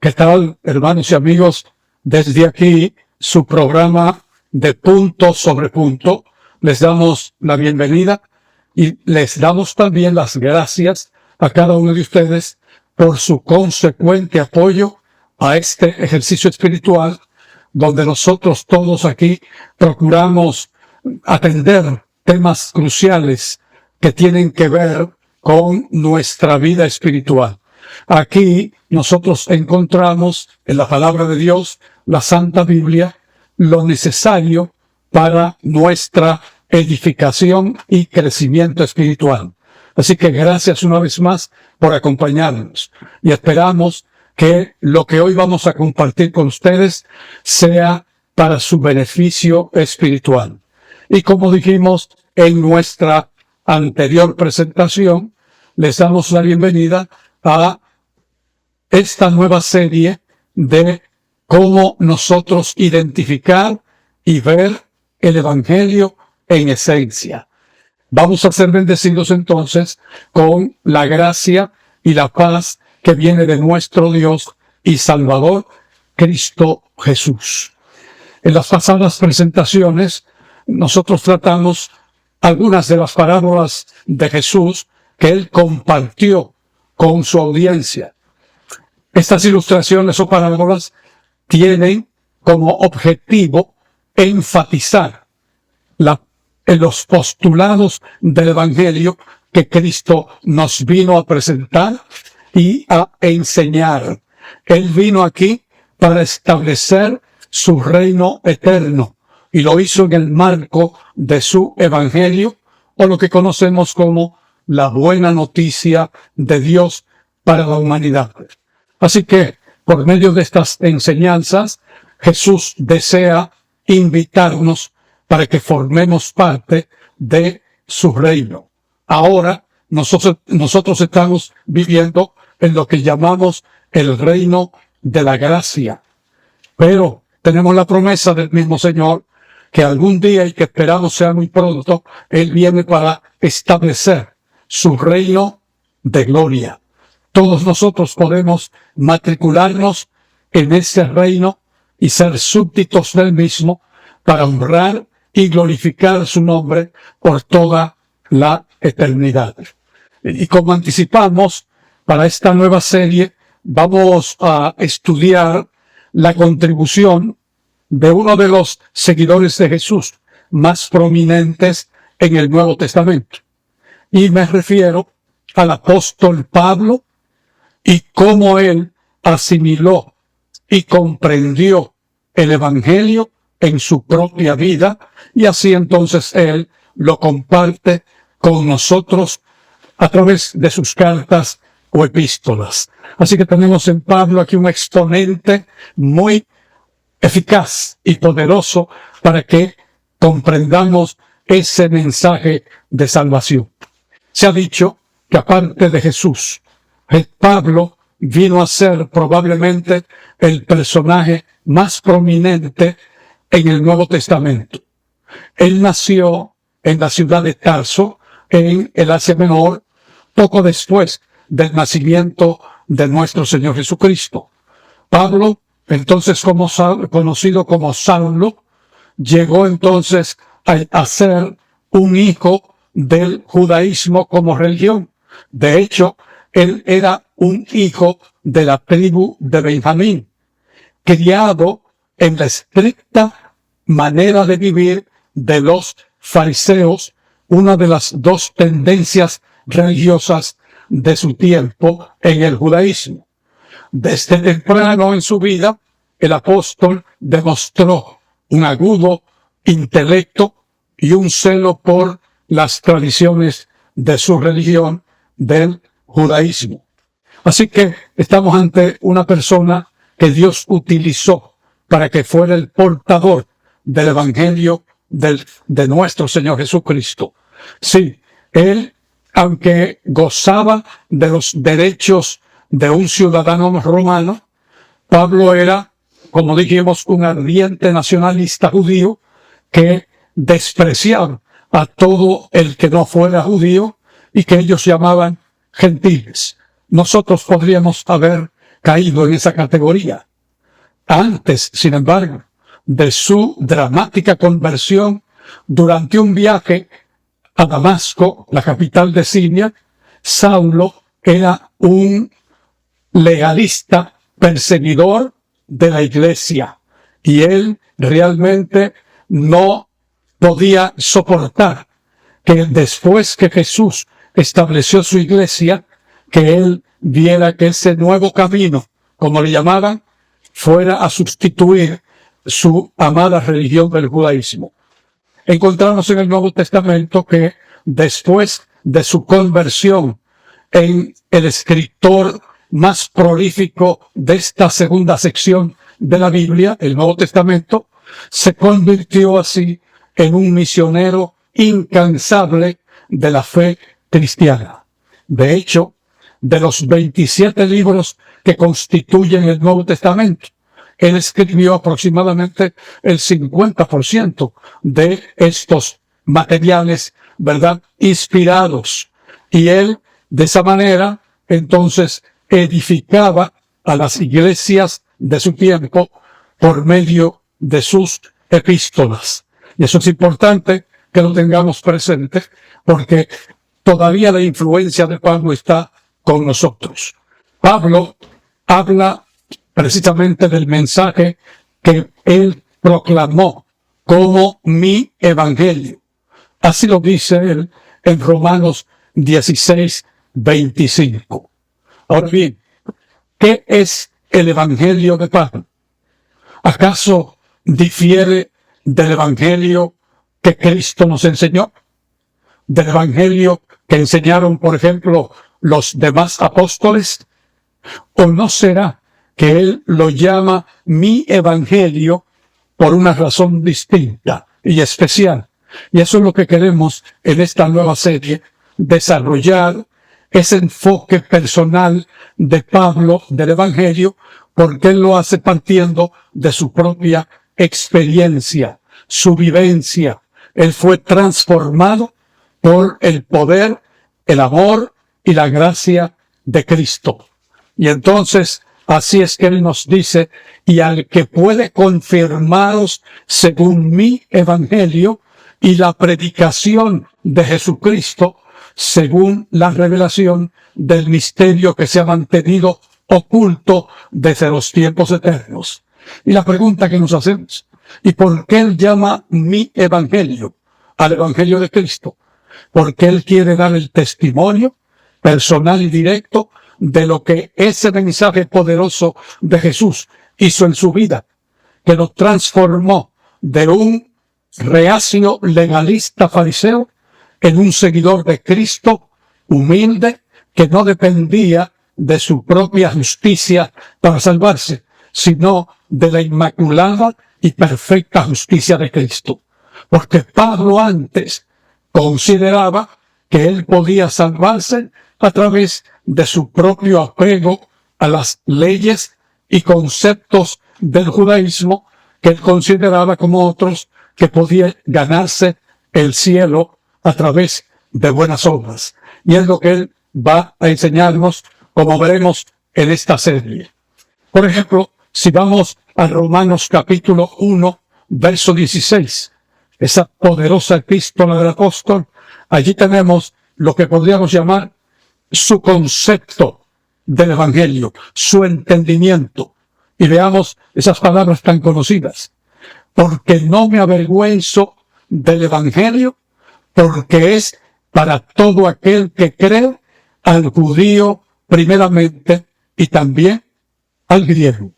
¿Qué tal, hermanos y amigos? Desde aquí, su programa de Punto sobre Punto, les damos la bienvenida y les damos también las gracias a cada uno de ustedes por su consecuente apoyo a este ejercicio espiritual, donde nosotros todos aquí procuramos atender temas cruciales que tienen que ver con nuestra vida espiritual. Aquí nosotros encontramos en la palabra de Dios, la Santa Biblia, lo necesario para nuestra edificación y crecimiento espiritual. Así que gracias una vez más por acompañarnos y esperamos que lo que hoy vamos a compartir con ustedes sea para su beneficio espiritual. Y como dijimos en nuestra anterior presentación, les damos la bienvenida a esta nueva serie de cómo nosotros identificar y ver el Evangelio en esencia. Vamos a ser bendecidos entonces con la gracia y la paz que viene de nuestro Dios y Salvador, Cristo Jesús. En las pasadas presentaciones, nosotros tratamos algunas de las parábolas de Jesús que Él compartió con su audiencia. Estas ilustraciones o parábolas tienen como objetivo enfatizar en los postulados del Evangelio que Cristo nos vino a presentar y a enseñar. Él vino aquí para establecer su reino eterno y lo hizo en el marco de su Evangelio, o lo que conocemos como la buena noticia de Dios para la humanidad. Así que, por medio de estas enseñanzas, Jesús desea invitarnos para que formemos parte de su reino. Ahora, nosotros estamos viviendo en lo que llamamos el reino de la gracia. Pero tenemos la promesa del mismo Señor que algún día, y que esperamos sea muy pronto, Él viene para establecer su reino de gloria. Todos nosotros podemos matricularnos en ese reino y ser súbditos del mismo para honrar y glorificar su nombre por toda la eternidad. Y como anticipamos, para esta nueva serie vamos a estudiar la contribución de uno de los seguidores de Jesús más prominentes en el Nuevo Testamento. Y me refiero al apóstol Pablo, y cómo él asimiló y comprendió el Evangelio en su propia vida, y así entonces él lo comparte con nosotros a través de sus cartas o epístolas. Así que tenemos en Pablo aquí un exponente muy eficaz y poderoso para que comprendamos ese mensaje de salvación. Se ha dicho que aparte de Jesús, Pablo vino a ser probablemente el personaje más prominente en el Nuevo Testamento. Él nació en la ciudad de Tarso, en el Asia Menor, poco después del nacimiento de nuestro Señor Jesucristo. Pablo, entonces conocido como Saulo, llegó entonces a ser un hijo del judaísmo como religión. De hecho, él era un hijo de la tribu de Benjamín, criado en la estricta manera de vivir de los fariseos, una de las dos tendencias religiosas de su tiempo en el judaísmo. Desde temprano en su vida, el apóstol demostró un agudo intelecto y un celo por las tradiciones de su religión, del judaísmo. Así que estamos ante una persona que Dios utilizó para que fuera el portador del Evangelio de nuestro Señor Jesucristo. Sí, él, aunque gozaba de los derechos de un ciudadano romano, Pablo era, como dijimos, un ardiente nacionalista judío que despreciaba a todo el que no fuera judío y que ellos llamaban gentiles. Nosotros podríamos haber caído en esa categoría. Antes, sin embargo, de su dramática conversión durante un viaje a Damasco, la capital de Siria, Saulo era un legalista, perseguidor de la iglesia, y él realmente no podía soportar que después que Jesús estableció su iglesia, que él viera que ese nuevo camino, como le llamaban, fuera a sustituir su amada religión del judaísmo. Encontramos en el Nuevo Testamento que después de su conversión en el escritor más prolífico de esta segunda sección de la Biblia, el Nuevo Testamento, se convirtió así en un misionero incansable de la fe cristiana. De hecho, de los 27 libros que constituyen el Nuevo Testamento, él escribió aproximadamente el 50% de estos materiales, ¿verdad?, inspirados. Y él, de esa manera, entonces, edificaba a las iglesias de su tiempo por medio de sus epístolas. Y eso es importante que lo tengamos presente, porque todavía la influencia de Pablo está con nosotros. Pablo habla precisamente del mensaje que él proclamó como mi evangelio. Así lo dice él en Romanos 16:25. Ahora bien, ¿qué es el evangelio de Pablo? ¿Acaso difiere del evangelio que Cristo nos enseñó? ¿Del evangelio que enseñaron, por ejemplo, los demás apóstoles? ¿O no será que él lo llama mi evangelio por una razón distinta y especial? Y eso es lo que queremos en esta nueva serie, desarrollar ese enfoque personal de Pablo del evangelio, porque él lo hace partiendo de su propia experiencia, su vivencia. Él fue transformado por el poder, el amor y la gracia de Cristo. Y entonces, así es que él nos dice, y al que puede confirmaros según mi evangelio y la predicación de Jesucristo, según la revelación del misterio que se ha mantenido oculto desde los tiempos eternos. Y la pregunta que nos hacemos, ¿y por qué él llama mi evangelio al evangelio de Cristo? Porque él quiere dar el testimonio personal y directo de lo que ese mensaje poderoso de Jesús hizo en su vida, que lo transformó de un reacio legalista fariseo en un seguidor de Cristo humilde, que no dependía de su propia justicia para salvarse, sino de la inmaculada y perfecta justicia de Cristo. Porque Pablo antes consideraba que él podía salvarse a través de su propio apego a las leyes y conceptos del judaísmo, que él consideraba como otros que podía ganarse el cielo a través de buenas obras. Y es lo que él va a enseñarnos, como veremos en esta serie. Por ejemplo, si vamos a Romanos capítulo 1, verso 16, esa poderosa epístola del apóstol, allí tenemos lo que podríamos llamar su concepto del evangelio, su entendimiento. Y veamos esas palabras tan conocidas. Porque no me avergüenzo del evangelio, porque es para todo aquel que cree, al judío primeramente y también al griego.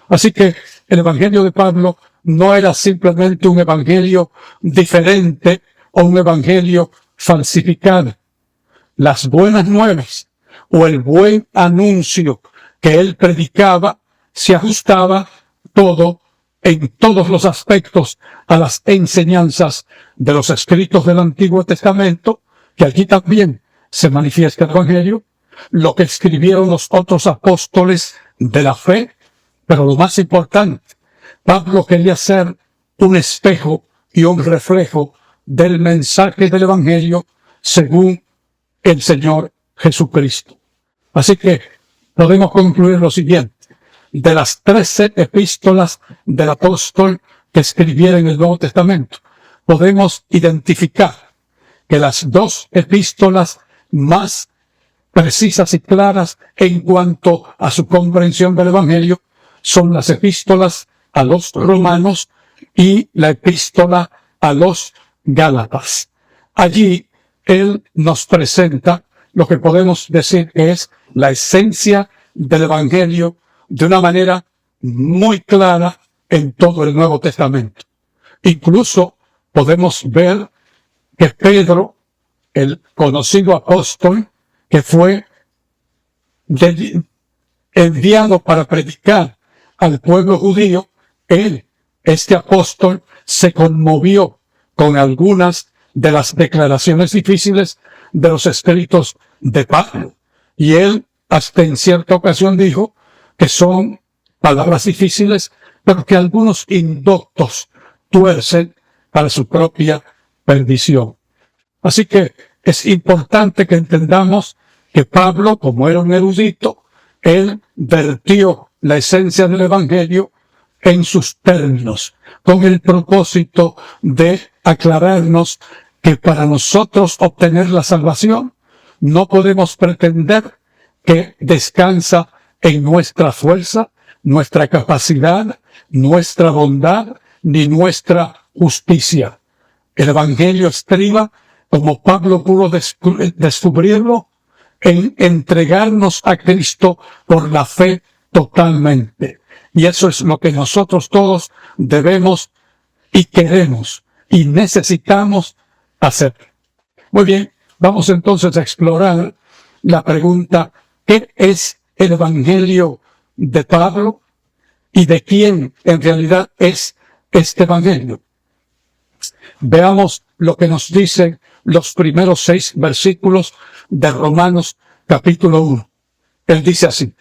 Así que el evangelio de Pablo no era simplemente un evangelio diferente o un evangelio falsificado. Las buenas nuevas o el buen anuncio que él predicaba se ajustaba todo en todos los aspectos a las enseñanzas de los escritos del Antiguo Testamento, que aquí también se manifiesta el evangelio, lo que escribieron los otros apóstoles de la fe, pero lo más importante, Pablo quería ser un espejo y un reflejo del mensaje del evangelio según el Señor Jesucristo. Así que podemos concluir lo siguiente. De las 13 epístolas del apóstol que escribieron en el Nuevo Testamento, podemos identificar que las 2 epístolas más precisas y claras en cuanto a su comprensión del Evangelio son las epístolas a los romanos y la epístola a los gálatas. Allí él nos presenta lo que podemos decir que es la esencia del Evangelio de una manera muy clara en todo el Nuevo Testamento. Incluso podemos ver que Pedro, el conocido apóstol, que fue enviado para predicar al pueblo judío, este apóstol, se conmovió con algunas de las declaraciones difíciles de los escritos de Pablo. Y él, hasta en cierta ocasión, dijo que son palabras difíciles, pero que algunos indoctos tuercen para su propia perdición. Así que es importante que entendamos que Pablo, como era un erudito, él vertió la esencia del Evangelio en sus términos, con el propósito de aclararnos que para nosotros obtener la salvación no podemos pretender que descansa en nuestra fuerza, nuestra capacidad, nuestra bondad, ni nuestra justicia. El Evangelio estriba, como Pablo pudo descubrirlo, en entregarnos a Cristo por la fe totalmente. Y eso es lo que nosotros todos debemos y queremos y necesitamos hacer. Muy bien, vamos entonces a explorar la pregunta: ¿qué es el Evangelio de Pablo y de quién en realidad es este Evangelio? Veamos lo que nos dicen los primeros 6 versículos de Romanos capítulo 1. Él dice así: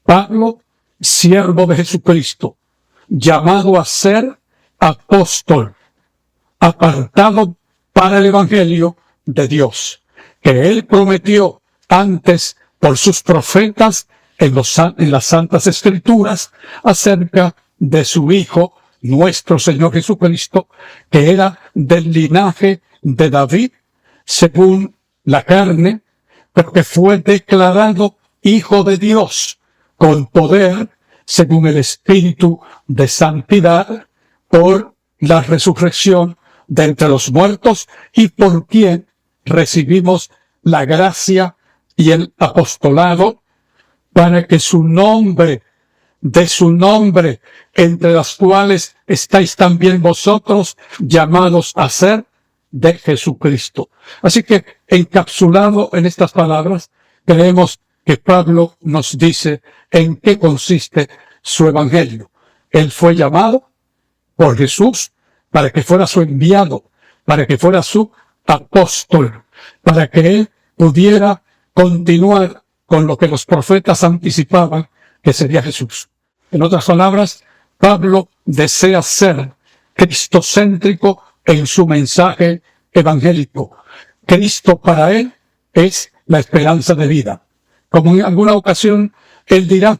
Pablo, siervo de Jesucristo, llamado a ser apóstol, apartado para el Evangelio de Dios, que él prometió antes por sus profetas en las Santas Escrituras acerca de su Hijo, nuestro Señor Jesucristo, que era del linaje de David, según la carne, pero que fue declarado Hijo de Dios, con poder, según el Espíritu de Santidad, por la resurrección de entre los muertos, y por quien recibimos la gracia y el apostolado, para que su nombre, de su nombre, entre las cuales estáis también vosotros, llamados a ser de Jesucristo. Así que, encapsulado en estas palabras, creemos que Pablo nos dice en qué consiste su evangelio. Él fue llamado por Jesús para que fuera su enviado, para que fuera su apóstol, para que él pudiera continuar con lo que los profetas anticipaban que sería Jesús. En otras palabras, Pablo desea ser cristocéntrico en su mensaje evangélico. Cristo para él es la esperanza de vida. Como en alguna ocasión él dirá,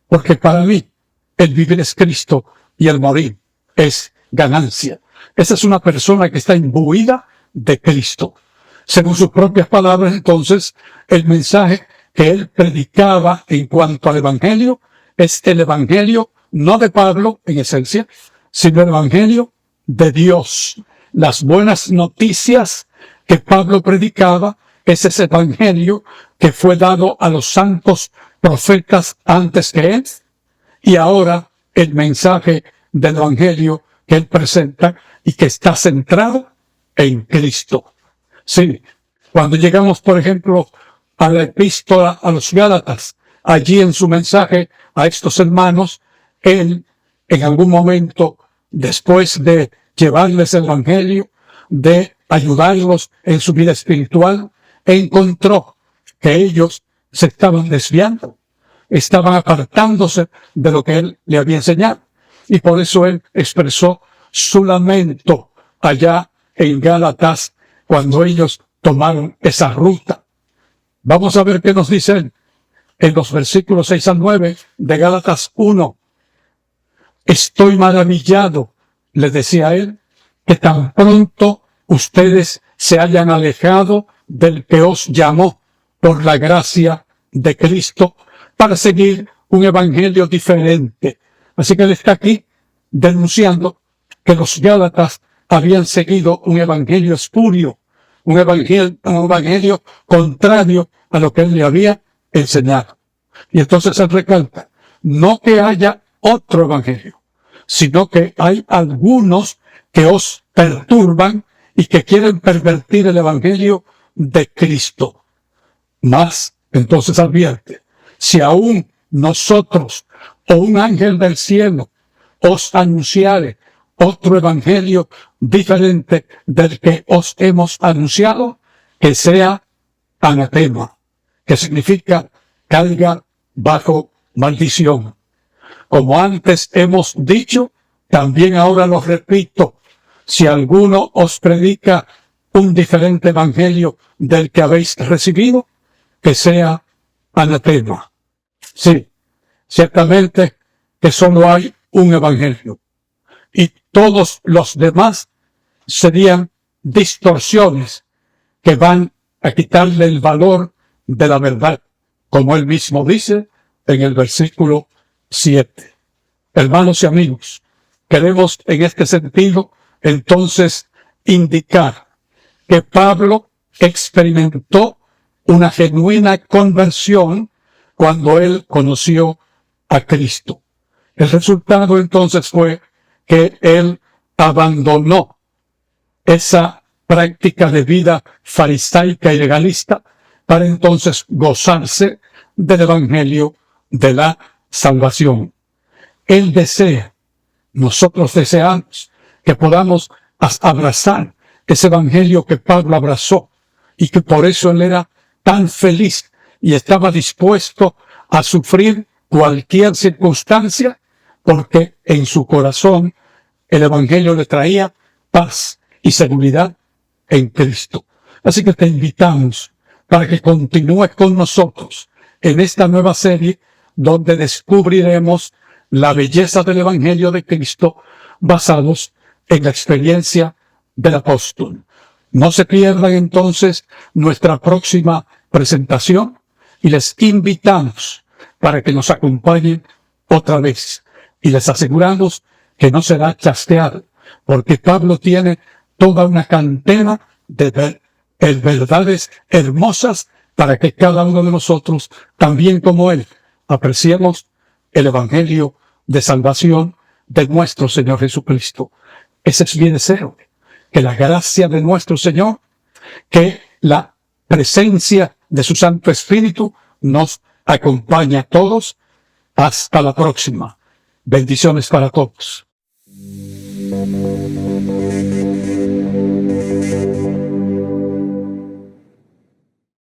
porque para mí el vivir es Cristo y el morir es ganancia. Esa es una persona que está imbuida de Cristo. Según sus propias palabras, entonces, el mensaje que él predicaba en cuanto al evangelio es el evangelio no de Pablo en esencia, sino el evangelio de Dios. Las buenas noticias que Pablo predicaba es ese evangelio que fue dado a los santos profetas antes que él, y ahora el mensaje del evangelio que él presenta y que está centrado en Cristo. Sí, cuando llegamos, por ejemplo, a la epístola a los Gálatas, allí en su mensaje a estos hermanos, él, en algún momento, después de llevarles el evangelio, de ayudarlos en su vida espiritual, encontró que ellos se estaban desviando, estaban apartándose de lo que él le había enseñado. Y por eso él expresó su lamento allá en Gálatas cuando ellos tomaron esa ruta. Vamos a ver qué nos dice él. en los versículos 6 al 9 de Gálatas 1. Estoy maravillado, le decía él, que tan pronto ustedes se hayan alejado del que os llamó por la gracia de Cristo para seguir un evangelio diferente. Así que él está aquí denunciando que los Gálatas habían seguido un evangelio espurio, un evangelio contrario a lo que él le había enseñado. Y entonces él recalca, no que haya otro evangelio, sino que hay algunos que os perturban y que quieren pervertir el evangelio de Cristo. Mas, entonces advierte, si aún nosotros o un ángel del cielo os anunciare otro evangelio diferente del que os hemos anunciado, que sea anatema, que significa caiga bajo maldición. Como antes hemos dicho, también ahora lo repito, si alguno os predica un diferente evangelio del que habéis recibido, que sea anatema. Sí, ciertamente que solo hay un evangelio y todos los demás serían distorsiones que van a quitarle el valor de la verdad, como él mismo dice en el versículo 7. Hermanos y amigos, queremos en este sentido entonces indicar que Pablo experimentó una genuina conversión cuando él conoció a Cristo. El resultado entonces fue que él abandonó esa práctica de vida farisaica y legalista para entonces gozarse del evangelio de la salvación. Él desea, nosotros deseamos que podamos abrazar ese evangelio que Pablo abrazó y que por eso él era tan feliz y estaba dispuesto a sufrir cualquier circunstancia porque en su corazón el evangelio le traía paz y seguridad en Cristo. Así que te invitamos para que continúes con nosotros en esta nueva serie donde descubriremos la belleza del evangelio de Cristo basados en la experiencia del apóstol. No se pierdan entonces nuestra próxima presentación y les invitamos para que nos acompañen otra vez. Y les aseguramos que no será chasteado, porque Pablo tiene toda una cantera de verdades hermosas para que cada uno de nosotros, también como él, apreciemos el evangelio de salvación de nuestro Señor Jesucristo. Ese es mi deseo, que la gracia de nuestro Señor, que la presencia de su Santo Espíritu nos acompañe a todos. Hasta la próxima. Bendiciones para todos.